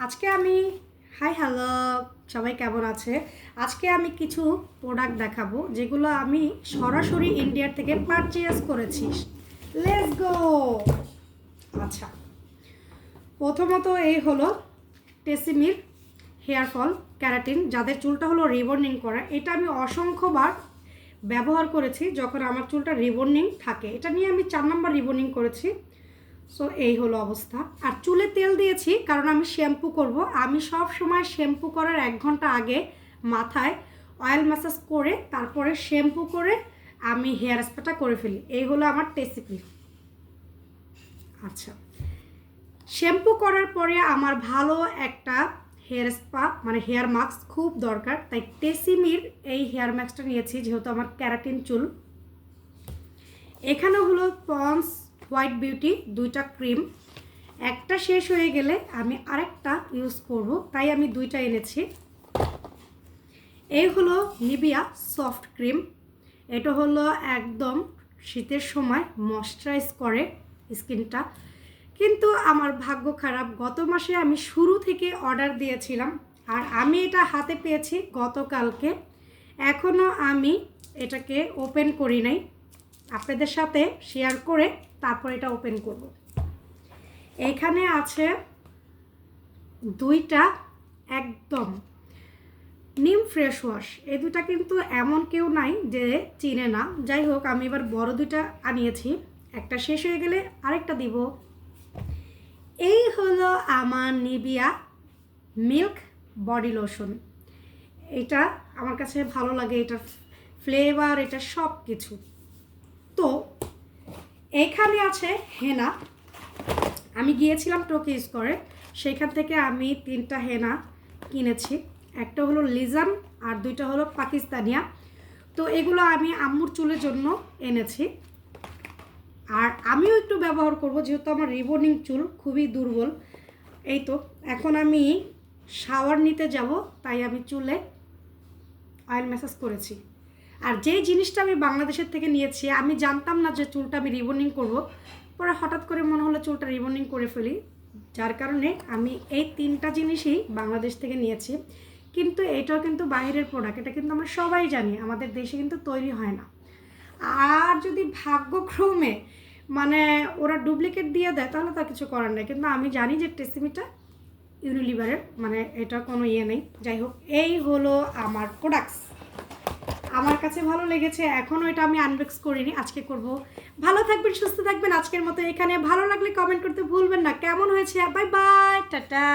আজকে আমি hi hello সবাই কেমন আছে। আজকে আমি কিছু প্রোডাক্ট দেখাবো যেগুলো আমি সরাসরি ইন্ডিয়া থেকে পারচেজ করেছি। Let's go. আচ্ছা, প্রথমত এই হলো টেসিমির হেয়ার ফল ক্যারাটিন, যাদের চুলটা হলো রিবন্ডিং করা। এটা আমি অসংখ্যবার ব্যবহার করেছি যখন আমার চুলটা রিবন্ডিং থাকে। এটা নিয়ে আমি 4 নম্বর রিবন্ডিং করেছি। সো এই হলো অবস্থা। আর চুলে তেল দিয়েছি কারণ আমি শ্যাম্পু করব। আমি সব সময় শ্যাম্পু করার 1 ঘন্টা আগে মাথায় অয়েল ম্যাসাজ করে তারপরে শ্যাম্পু করে আমি হেয়ার স্পাটা করে ফেলি। এই হলো আমার টেসিপি। আচ্ছা, শ্যাম্পু করার পরে আমার ভালো একটা হেয়ার স্পা মানে হেয়ার মাস্ক খুব দরকার, তাই টেসিমির এই হেয়ার মাস্কটা নিয়েছি যেহেতু আমার ক্যারাটিন চুল। এখানে হলো পন্স হোয়াইট বিউটি 2টা ক্রিম, একটা শেষ হয়ে গেলে আমি আরেকটা ইউজ করব, তাই আমি 2টা এনেছি। এই হলো নিভিয়া সফট ক্রিম। এটা হলো একদম শীতের সময় ময়শ্চারাইজ করে স্কিনটা। কিন্তু আমার ভাগ্য খারাপ, গত মাসে আমি শুরু থেকে অর্ডার দিয়েছিলাম আর আমি এটা হাতে পেয়েছি গতকালকে। এখনও আমি এটাকে ওপেন করি নাই, আপনাদের সাথে শেয়ার করে তারপর এটা ওপেন করব। এখানে আছে 2টা একদম নিম ফ্রেশ ওয়াশ। এই 2টা কিন্তু এমন কেউ নাই যে চিনে না। যাই হোক, আমি এবার বড় 2টা আনিয়েছি, একটা শেষ হয়ে গেলে আরেকটা দিব। এই হলো আমার নিভিয়া মিল্ক বডি লোশন। এটা আমার কাছে ভালো লাগে, এটা ফ্লেভার, এটা সব কিছু। তো এখানে আছে হেনা। আমি গিয়েছিলাম টোকি স্কোরে, সেখান থেকে আমি 3টা হেনা কিনেছি। একটা হলো লিজান আর 2টা হলো পাকিস্তানিয়া। তো এগুলো আমি আম্মুর চুলের জন্য এনেছি আর আমিও একটু ব্যবহার করব যেহেতু আমার রিবনিং চুল খুবই দুর্বল। এই তো এখন আমি শাওয়ার নিতে যাব, তাই আমি চুলে অয়েল ম্যাসাজ করেছি। আর যেই জিনিসটা আমি বাংলাদেশের থেকে নিয়েছি, আমি জানতাম না যে চুলটা আমি রিবন্ডিং করব, পরে হঠাৎ করে মনে হলো চুলটা রিবন্ডিং করে ফেলি, যার কারণে আমি এই 3টা জিনিসই বাংলাদেশ থেকে নিয়েছি। কিন্তু এটাও কিন্তু বাইরের প্রোডাক্ট, এটা কিন্তু আমরা সবাই জানি আমাদের দেশে কিন্তু তৈরি হয় না। আর যদি ভাগ্যক্রমে মানে ওরা ডুপ্লিকেট দিয়ে দেয় তাহলে তার কিছু করার নেই, কিন্তু আমি জানি যে টেসিমিটা ইউনিলিভারের, মানে এটা কোনো ইয়ে নেই। যাই হোক, এই হলো আমার প্রোডাক্টস। আমার কাছে ভালো লেগেছে, এখনও এটা আমি আনবক্স করিনি, আজকে করব। ভালো থাকবেন, সুস্থ থাকবেন। আজকের মতো এখানে। ভালো লাগলে কমেন্ট করতে ভুলবেন না কেমন হয়েছে। Bye bye, tata.